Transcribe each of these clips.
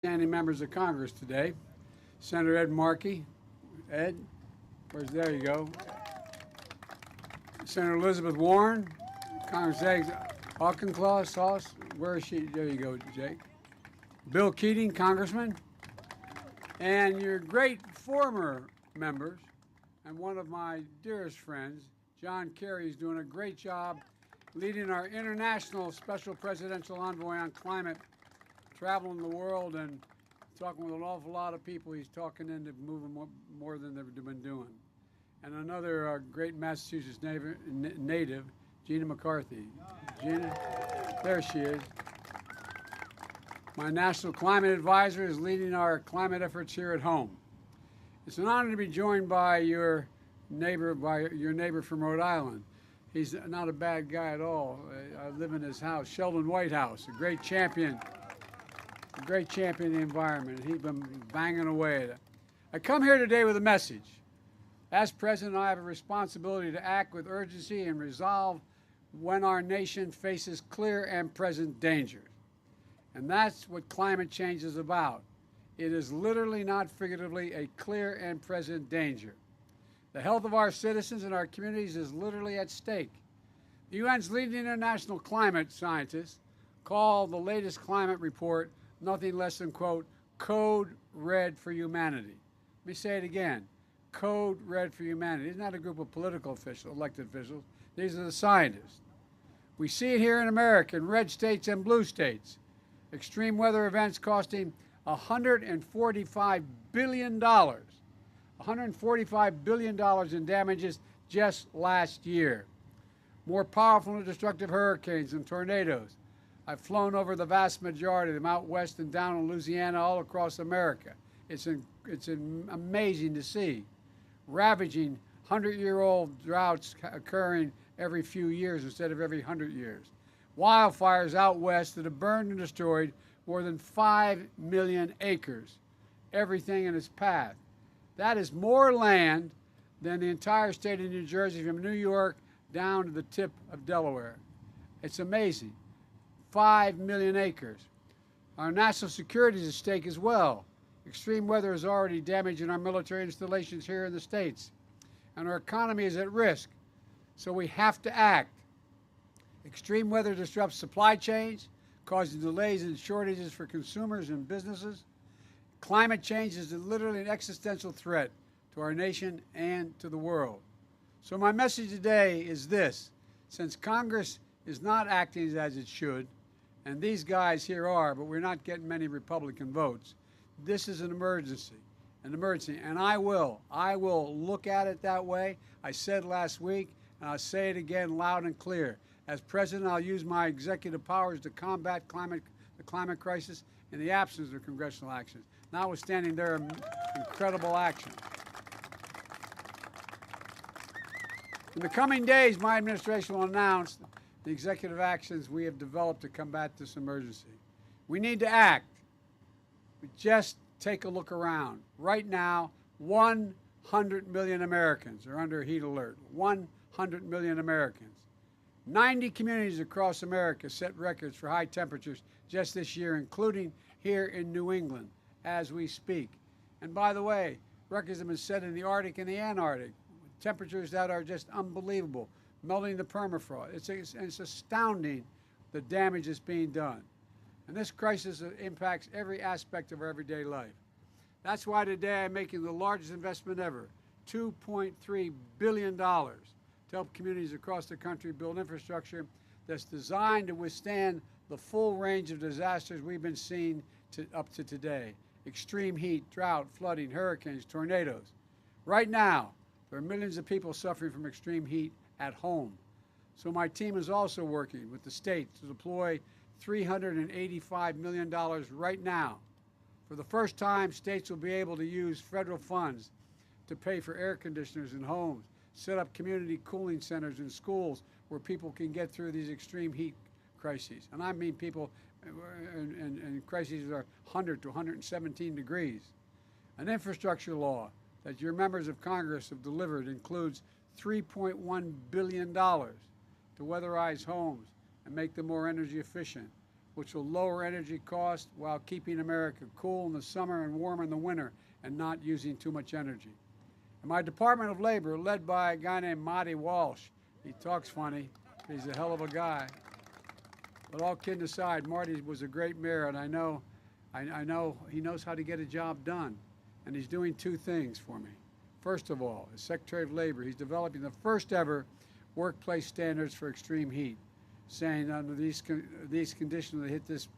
Standing members of Congress today. Senator Ed Markey. Ed, there you go. Senator Elizabeth Warren. Congressman Auchincloss, Sauce. Where is she? There you go, Jake. Bill Keating, Congressman. And your great former members, and one of my dearest friends, John Kerry, is doing a great job leading our international special presidential envoy on climate, traveling the world and talking with an awful lot of people. He's talking into moving more than they've been doing. And another great Massachusetts native, Gina McCarthy. Gina, there she is. My national climate advisor is leading our climate efforts here at home. It's an honor to be joined by your neighbor from Rhode Island. He's not a bad guy at all. I live in his house, Sheldon Whitehouse, a great champion of the environment. He's been banging away at it. I come here today with a message. As president, I have a responsibility to act with urgency and resolve when our nation faces clear and present dangers. And that's what climate change is about. It is literally, not figuratively, a clear and present danger. The health of our citizens and our communities is literally at stake. The UN's leading international climate scientists call the latest climate report nothing less than, quote, code red for humanity. Let me say it again, code red for humanity. It's not a group of political officials, elected officials. These are the scientists. We see it here in America, in red states and blue states. Extreme weather events costing $145 billion. $145 billion in damages just last year. More powerful and destructive hurricanes and tornadoes. I've flown over the vast majority of them out west and down in Louisiana, all across America. It's amazing to see. Ravaging 100-year-old droughts occurring every few years instead of every 100 years. Wildfires out west that have burned and destroyed more than 5 million acres, everything in its path. That is more land than the entire state of New Jersey, from New York down to the tip of Delaware. It's amazing. 5 million acres. Our national security is at stake as well. Extreme weather is already damaging our military installations here in the States, and our economy is at risk, so we have to act. Extreme weather disrupts supply chains, causing delays and shortages for consumers and businesses. Climate change is literally an existential threat to our nation and to the world. So my message today is this. Since Congress is not acting as it should, and these guys here are, but we're not getting many Republican votes, this is an emergency, and I will look at it that way. I said last week, and I'll say it again loud and clear. As president, I'll use my executive powers to combat the climate crisis in the absence of congressional actions, notwithstanding their incredible action. In the coming days, my administration will announce the executive actions we have developed to combat this emergency. We need to act. Just take a look around. Right now, 100 million Americans are under heat alert. 100 million Americans. 90 communities across America set records for high temperatures just this year, including here in New England as we speak. And by the way, records have been set in the Arctic and the Antarctic, temperatures that are just unbelievable, melting the permafrost. It's astounding the damage that's being done. And this crisis impacts every aspect of our everyday life. That's why today I'm making the largest investment ever, $2.3 billion, to help communities across the country build infrastructure that's designed to withstand the full range of disasters we've been seeing up to today. Extreme heat, drought, flooding, hurricanes, tornadoes. Right now, there are millions of people suffering from extreme heat at home. So my team is also working with the states to deploy $385 million right now. For the first time, states will be able to use federal funds to pay for air conditioners in homes, set up community cooling centers in schools where people can get through these extreme heat crises. And I mean people in crises that are 100 to 117 degrees. An infrastructure law that your members of Congress have delivered includes $3.1 billion to weatherize homes and make them more energy efficient. which will lower energy costs while keeping America cool in the summer and warm in the winter and not using too much energy. And my Department of Labor, led by a guy named Marty Walsh, he talks funny, he's a hell of a guy. But all kidding aside, Marty was a great mayor, and I know he knows how to get a job done. And he's doing two things for me. First of all, as Secretary of Labor, he's developing the first ever workplace standards for extreme heat, saying under these conditions that hit this,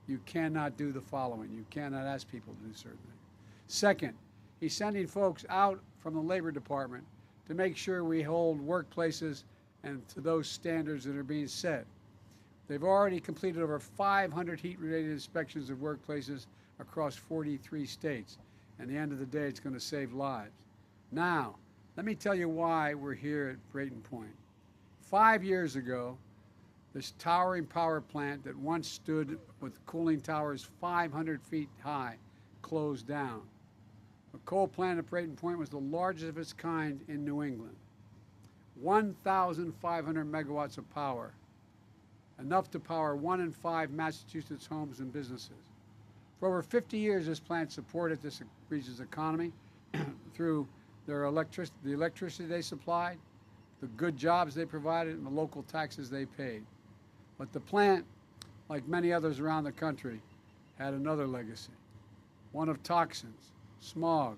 you cannot do the following. You cannot ask people to do certain things. Second, he's sending folks out from the Labor Department to make sure we hold workplaces and to those standards that are being set. They've already completed over 500 heat-related inspections of workplaces across 43 states. And at the end of the day, it's going to save lives. Now, let me tell you why we're here at Brayton Point. 5 years ago, this towering power plant that once stood with cooling towers 500 feet high closed down. The coal plant at Brayton Point was the largest of its kind in New England. 1,500 megawatts of power, enough to power 1 in 5 Massachusetts homes and businesses. For over 50 years, this plant supported this region's economy through the electricity they supplied, the good jobs they provided, and the local taxes they paid. But the plant, like many others around the country, had another legacy, one of toxins, smog,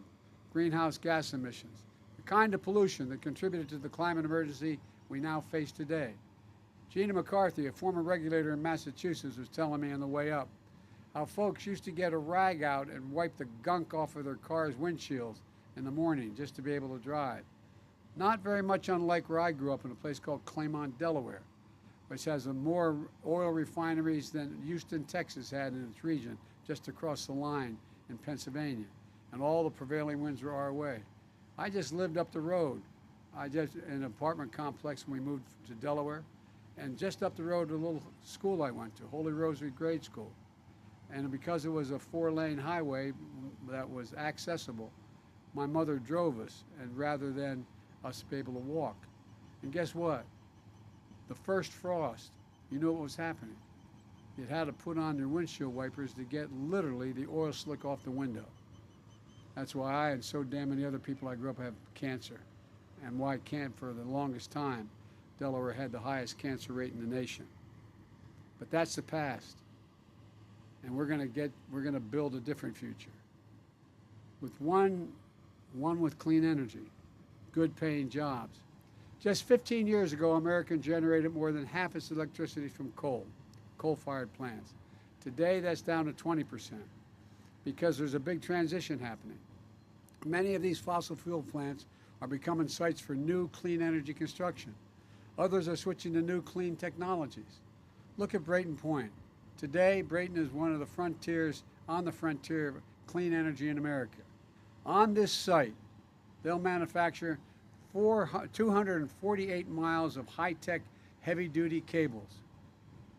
greenhouse gas emissions, the kind of pollution that contributed to the climate emergency we now face today. Gina McCarthy, a former regulator in Massachusetts, was telling me on the way up how folks used to get a rag out and wipe the gunk off of their car's windshields in the morning just to be able to drive. Not very much unlike where I grew up in a place called Claymont, Delaware, which has more oil refineries than Houston, Texas had in its region just across the line in Pennsylvania. And all the prevailing winds were our way. I just lived up the road. In an apartment complex when we moved to Delaware. And just up the road to a little school I went to, Holy Rosary Grade School. And because it was a 4-lane highway that was accessible, my mother drove us, and rather than us be able to walk. And guess what? The first frost, you know what was happening. You had to put on your windshield wipers to get literally the oil slick off the window. That's why I and so damn many other people I grew up have cancer. And why for the longest time, Delaware had the highest cancer rate in the nation. But that's the past. And we're going to build a different future. With one with clean energy, good paying jobs. Just 15 years ago, America generated more than half its electricity from coal-fired plants. Today, that's down to 20% because there's a big transition happening. Many of these fossil fuel plants are becoming sites for new clean energy construction. Others are switching to new clean technologies. Look at Brayton Point. Today, Brayton is on the frontier of clean energy in America. On this site, they'll manufacture 248 miles of high-tech, heavy-duty cables.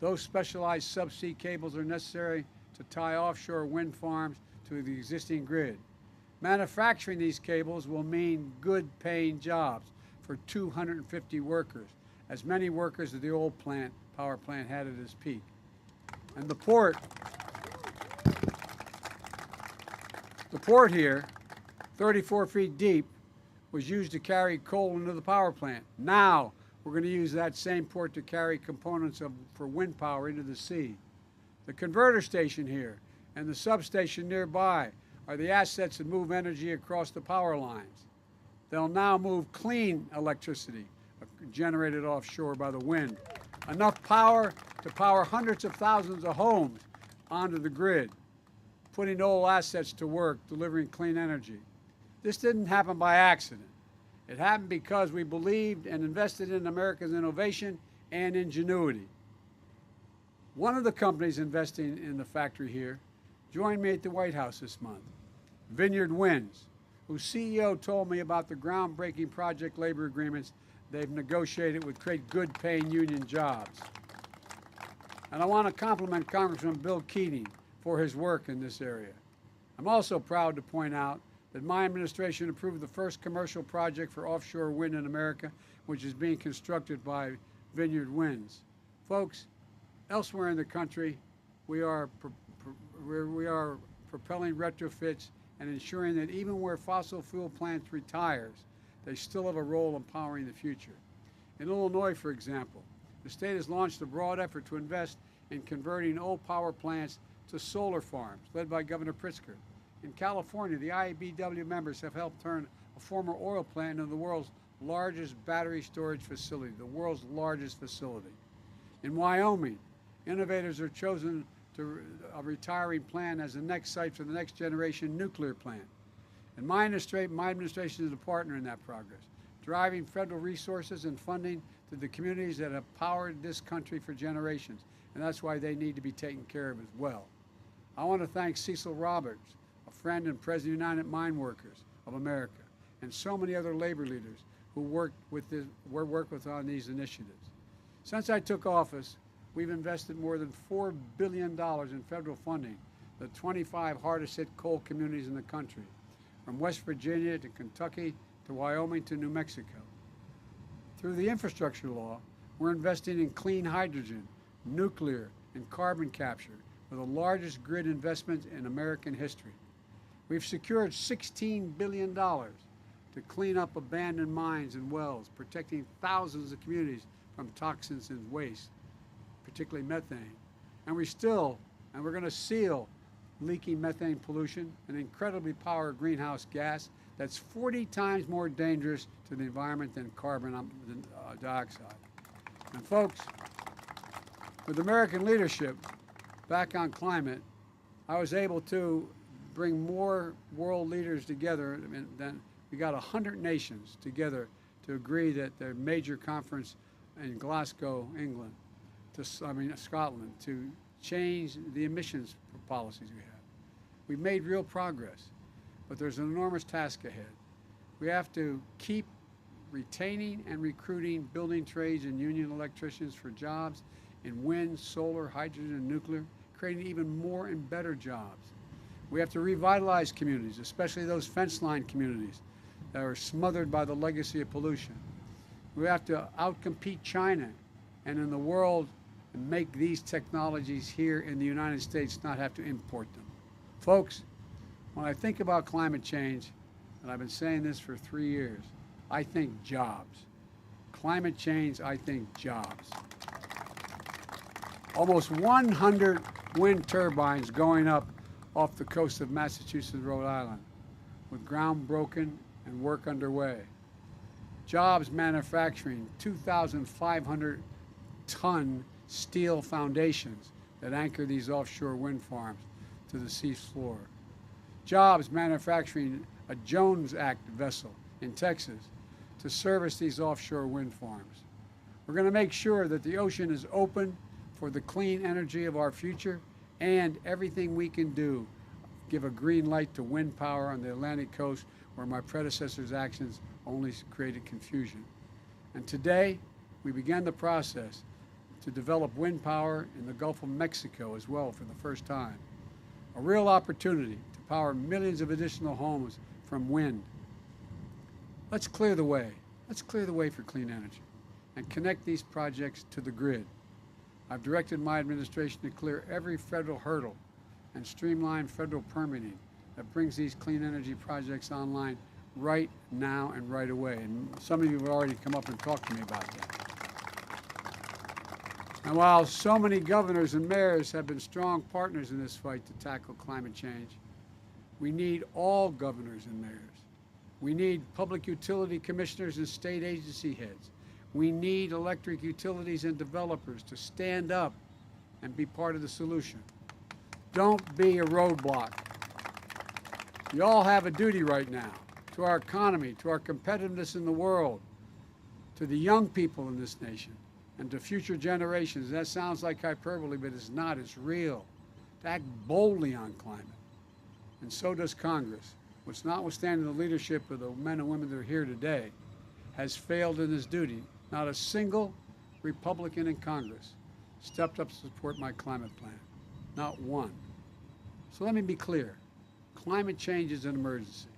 Those specialized subsea cables are necessary to tie offshore wind farms to the existing grid. Manufacturing these cables will mean good-paying jobs for 250 workers, as many workers as the old power plant had at its peak. And the port here, 34 feet deep, was used to carry coal into the power plant. Now we're going to use that same port to carry components for wind power into the sea. The converter station here and the substation nearby are the assets that move energy across the power lines. They'll now move clean electricity generated offshore by the wind. Enough power to power hundreds of thousands of homes onto the grid, putting old assets to work, delivering clean energy. This didn't happen by accident. It happened because we believed and invested in America's innovation and ingenuity. One of the companies investing in the factory here joined me at the White House this month, Vineyard Winds, whose CEO told me about the groundbreaking project labor agreements they've negotiated would create good-paying union jobs. And I want to compliment Congressman Bill Keating for his work in this area. I'm also proud to point out that my administration approved the first commercial project for offshore wind in America, which is being constructed by Vineyard Winds. Folks, elsewhere in the country, we are propelling retrofits and ensuring that even where fossil fuel plants retires, they still have a role in powering the future. In Illinois, for example, the state has launched a broad effort to invest in converting old power plants to solar farms, led by Governor Pritzker. In California, the IBEW members have helped turn a former oil plant into the world's largest battery storage facility, the world's largest facility. In Wyoming, innovators are chosen to a retiring plant as the next site for the next generation nuclear plant. And my administration is a partner in that progress, driving federal resources and funding to the communities that have powered this country for generations. And that's why they need to be taken care of as well. I want to thank Cecil Roberts, a friend and president of United Mine Workers of America, and so many other labor leaders who work with on these initiatives. Since I took office, we've invested more than $4 billion in federal funding to the 25 hardest hit coal communities in the country, from West Virginia to Kentucky to Wyoming to New Mexico. Through the infrastructure law, we're investing in clean hydrogen, nuclear, and carbon capture with the largest grid investment in American history. We've secured $16 billion to clean up abandoned mines and wells, protecting thousands of communities from toxins and waste, particularly methane. And we're going to seal leaking methane pollution, an incredibly powerful greenhouse gas that's 40 times more dangerous to the environment than carbon dioxide. And folks, with American leadership back on climate, I was able to bring more world leaders together. We got 100 nations together to agree that the major conference in Glasgow, England, Scotland, to change the emissions policies we have. We've made real progress, but there's an enormous task ahead. We have to keep retaining and recruiting building trades and union electricians for jobs in wind, solar, hydrogen, and nuclear, creating even more and better jobs. We have to revitalize communities, especially those fence-line communities that are smothered by the legacy of pollution. We have to outcompete China and in the world and make these technologies here in the United States, not have to import them. Folks, when I think about climate change, and I've been saying this for 3 years, I think jobs. Climate change, I think jobs. Almost 100 wind turbines going up off the coast of Massachusetts and Rhode Island, with ground broken and work underway. Jobs manufacturing 2,500 ton steel foundations that anchor these offshore wind farms to the sea floor. Jobs manufacturing a Jones Act vessel in Texas to service these offshore wind farms. We're going to make sure that the ocean is open for the clean energy of our future, and everything we can do, give a green light to wind power on the Atlantic coast where my predecessor's actions only created confusion. And today, we began the process to develop wind power in the Gulf of Mexico as well for the first time. A real opportunity to power millions of additional homes from wind. Let's clear the way. Let's clear the way for clean energy and connect these projects to the grid. I've directed my administration to clear every federal hurdle and streamline federal permitting that brings these clean energy projects online right now and right away. And some of you have already come up and talked to me about that. And while so many governors and mayors have been strong partners in this fight to tackle climate change, we need all governors and mayors. We need public utility commissioners and state agency heads. We need electric utilities and developers to stand up and be part of the solution. Don't be a roadblock. You all have a duty right now to our economy, to our competitiveness in the world, to the young people in this nation, and to future generations. That sounds like hyperbole, but it's not. It's real. To act boldly on climate. And so does Congress, which, notwithstanding the leadership of the men and women that are here today, has failed in this duty. Not a single Republican in Congress stepped up to support my climate plan. Not one. So let me be clear. Climate change is an emergency.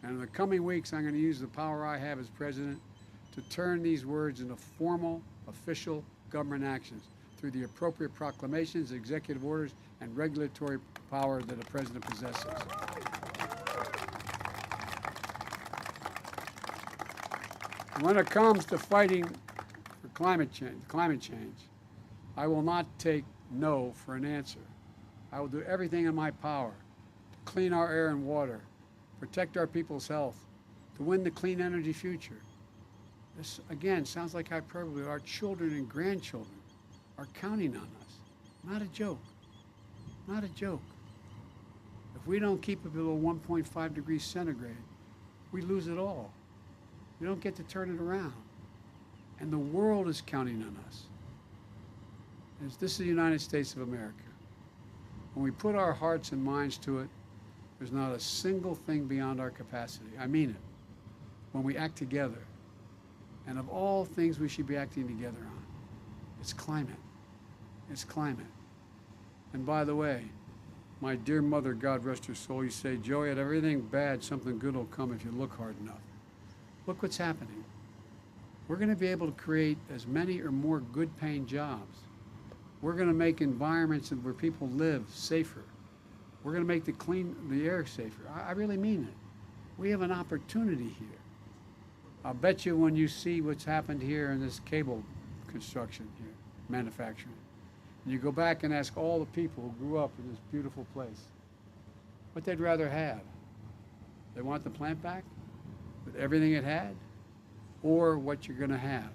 And in the coming weeks, I'm going to use the power I have as president to turn these words into formal, official government actions through the appropriate proclamations, executive orders, and regulatory power that the President possesses. When it comes to fighting for climate change, I will not take no for an answer. I will do everything in my power to clean our air and water, protect our people's health, to win the clean energy future. This, again, sounds like hyperbole. Our children and grandchildren are counting on us. Not a joke. Not a joke. If we don't keep it below 1.5 degrees centigrade, we lose it all. We don't get to turn it around. And the world is counting on us. This is the United States of America. When we put our hearts and minds to it, there's not a single thing beyond our capacity. I mean it. When we act together, and of all things we should be acting together on, it's climate. It's climate. And by the way, my dear mother, God rest her soul, used to say, Joey, at everything bad, something good will come if you look hard enough. Look what's happening. We're going to be able to create as many or more good-paying jobs. We're going to make environments where people live safer. We're going to make the air safer. I really mean it. We have an opportunity here. I'll bet you when you see what's happened here in this cable construction here, manufacturing, and you go back and ask all the people who grew up in this beautiful place what they'd rather have. They want the plant back with everything it had, or what you're going to have.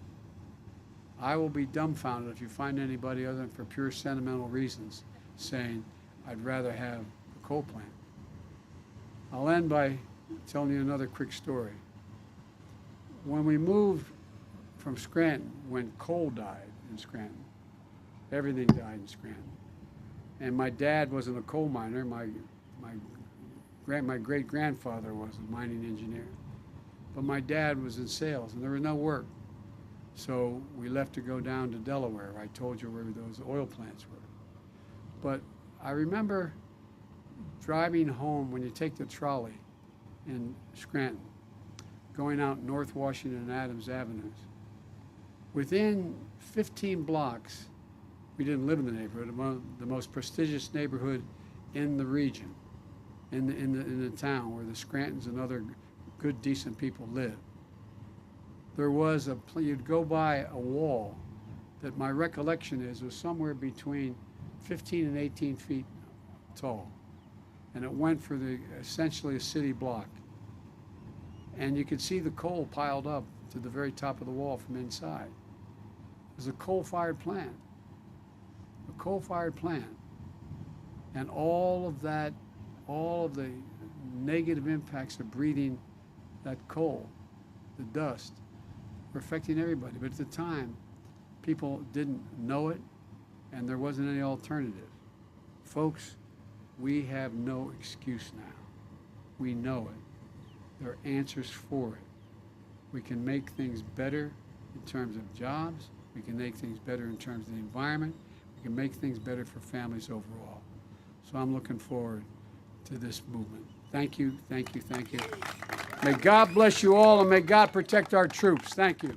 I will be dumbfounded if you find anybody other than for pure sentimental reasons saying, I'd rather have a coal plant. I'll end by telling you another quick story. When we moved from Scranton, when coal died in Scranton, everything died in Scranton. And my dad wasn't a coal miner. My great-grandfather was a mining engineer. But my dad was in sales, and there was no work. So we left to go down to Delaware. I told you where those oil plants were. But I remember driving home when you take the trolley in Scranton, going out North Washington and Adams Avenues. Within 15 blocks, we didn't live in the neighborhood, the most prestigious neighborhood in the region, in the town where the Scrantons and other good, decent people live. There was you'd go by a wall that my recollection was somewhere between 15 and 18 feet tall. And it went for essentially a city block. And you could see the coal piled up to the very top of the wall from inside. It was a coal-fired plant. A coal-fired plant. And all of the negative impacts of breathing that coal, the dust, were affecting everybody. But at the time, people didn't know it, and there wasn't any alternative. Folks, we have no excuse now. We know it. There are answers for it. We can make things better in terms of jobs. We can make things better in terms of the environment. We can make things better for families overall. So I'm looking forward to this movement. Thank you, thank you, thank you. May God bless you all, and may God protect our troops. Thank you.